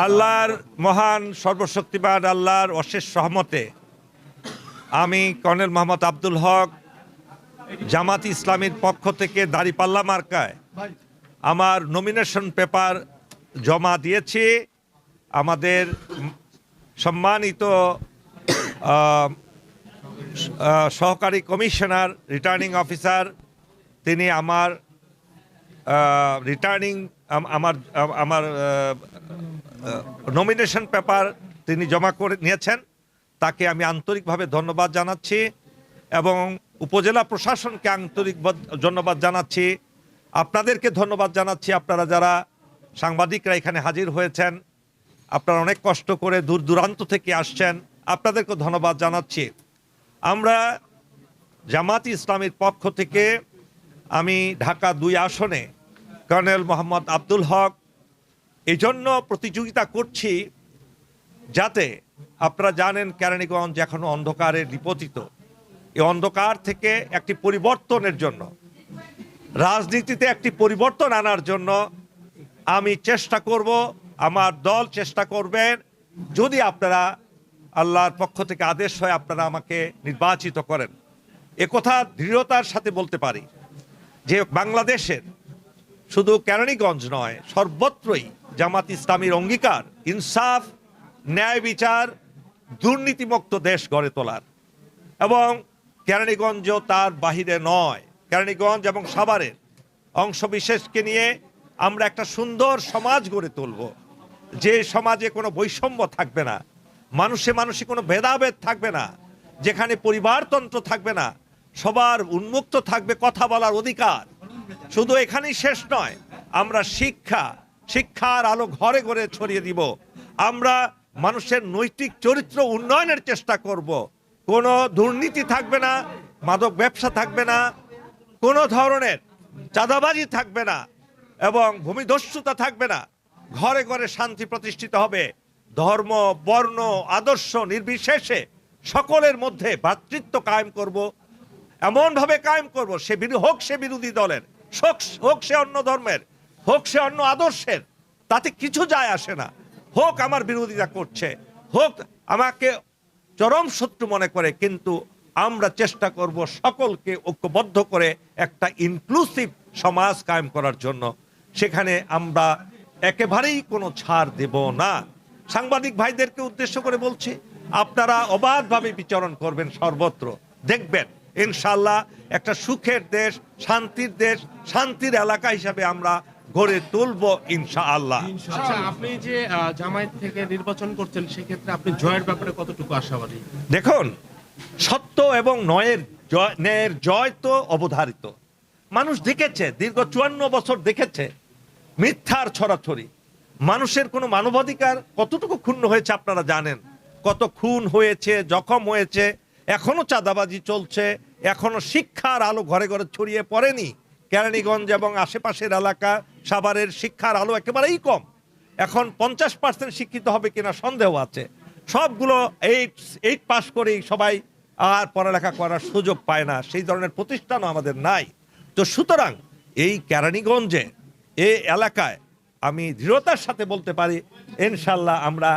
আল্লাহর মহান সর্বশক্তিমান আল্লাহর অশেষ সহমতে আমি কর্নেল মোহাম্মদ আব্দুল হক জামাত ইসলামীর পক্ষ থেকে দাঁড়িপাল্লা মার্কায় আমার নমিনেশন পেপার জমা দিয়েছি। আমাদের সম্মানিত সহকারী কমিশনার রিটার্নিং অফিসার তিনি আমার আমার নমিনেশন পেপার তিনি জমা করে নিয়েছেন, তাকে আমি আন্তরিকভাবে ধন্যবাদ জানাচ্ছি এবং উপজেলা প্রশাসনকে আন্তরিক ধন্যবাদ জানাচ্ছি। আপনাদেরকে ধন্যবাদ জানাচ্ছি, আপনারা যারা সাংবাদিকরা এখানে হাজির হয়েছেন, আপনারা অনেক কষ্ট করে দূর দূরান্ত থেকে আসছেন, আপনাদেরকে ধন্যবাদ জানাচ্ছি। আমরা জামাত ইসলামীর পক্ষ থেকে আমি ঢাকা 2 আসনে কর্নেল মোহাম্মদ আব্দুল হক এই জন্য প্রতিযোগিতা করছি যাতে আপনারা জানেন কেরানীগঞ্জ এখনো অন্ধকারে নিপতিত। এই অন্ধকার থেকে একটি পরিবর্তনের জন্য, রাজনীতিতে একটি পরিবর্তন আনার জন্য আমি চেষ্টা করব, আমার দল চেষ্টা করবেন, যদি আপনারা আল্লাহর পক্ষ থেকে আদেশ হয় আপনারা আমাকে নির্বাচিত করেন। একথা দৃঢ়তার সাথে বলতে পারি যে বাংলাদেশের শুধু কেরানীগঞ্জ নয়, সর্বত্রই জামাত ইসলামীর অঙ্গীকার ইনসাফ, ন্যায় বিচার, দুর্নীতিমুক্ত দেশ গড়ে তোলার, এবং কেরানীগঞ্জ তার বাহিরে নয়। কেরানীগঞ্জ এবং সাভারের অংশবিশেষকে নিয়ে আমরা একটা সুন্দর সমাজ গড়ে তুলব, যে সমাজে কোনো বৈষম্য থাকবে না, মানুষে মানুষে কোনো ভেদাভেদ থাকবে না, যেখানে পরিবারতন্ত্র থাকবে না, সবার উন্মুক্ত থাকবে কথা বলার অধিকার। শুধু এখানেই শেষ নয়, আমরা শিক্ষার আলো ঘরে ঘরে ছড়িয়ে দিব। আমরা মানুষের নৈতিক চরিত্র উন্নয়নের চেষ্টা করব। কোনো দুর্নীতি থাকবে না, মাদক ব্যবসা থাকবে না, কোনো ধরনের চাঁদাবাজি থাকবে না এবং ভূমিদস্যুতা থাকবে না। ঘরে ঘরে শান্তি প্রতিষ্ঠিত হবে। ধর্ম, বর্ণ, আদর্শ নির্বিশেষে সকলের মধ্যে ভ্রাতৃত্ব কায়েম করব, এমনভাবে কায়েম করব সে হোক সে বিরোধী দলের, হোক সে অন্য ধর্মের, হোক সে অন্য আদর্শের, তাতে কিছু যায় আসে না। হোক আমার বিরোধিতা করছে, হোক আমাকে চরম শত্রু মনে করে, কিন্তু আমরা চেষ্টা করব সকলকে ঐক্যবদ্ধ করে একটা ইনক্লুসিভ সমাজ কায়েম করার জন্য। সেখানে আমরা একেবারেই কোনো ছাড় দেব না। সাংবাদিক ভাইদেরকে উদ্দেশ্য করে বলছি, আপনারা অবাধভাবে বিচরণ করবেন সর্বত্র, দেখবেন ইনশাআল্লাহ একটা সুখের দেশ, শান্তির দেশ, শান্তির এলাকা হিসাবে আমরা গড়ে তুলব ইনশাআল্লাহ। আচ্ছা, আপনি যে জামায়াত থেকে নির্বাচন করছেন, সেক্ষেত্রে আপনি জয়ের ব্যাপারে কতটুকু আশাবাদী? দেখুন, সত্য এবং ন্যায়ের জয় তো অবধারিত। মানুষ দেখেছে, দীর্ঘ 54 বছর দেখেছে মিথ্যার ছড়াছড়ি। মানুষের কোনো মানবাধিকার কতটুকু ক্ষুণ্ণ হয়েছে আপনারা জানেন। কত খুন হয়েছে, জখম হয়েছে, এখনো চাঁদাবাজি চলছে, এখনো শিক্ষার আলো ঘরে ঘরে ছড়িয়ে পড়েনি। কেরানীগঞ্জ এবং আশেপাশের এলাকা সাভারের শিক্ষার আলো একেবারেই কম। এখন 50% শিক্ষিত হবে কিনা সন্দেহ আছে। সবগুলো 8 পাস করেই সবাই আর পড়ালেখা করার সুযোগ পায় না, সেই ধরনের প্রতিষ্ঠানও আমাদের নাই। তো সুতরাং এই কেরানীগঞ্জে এই এলাকায় আমি দৃঢ়তার সাথে বলতে পারি ইনশাল্লাহ আমরা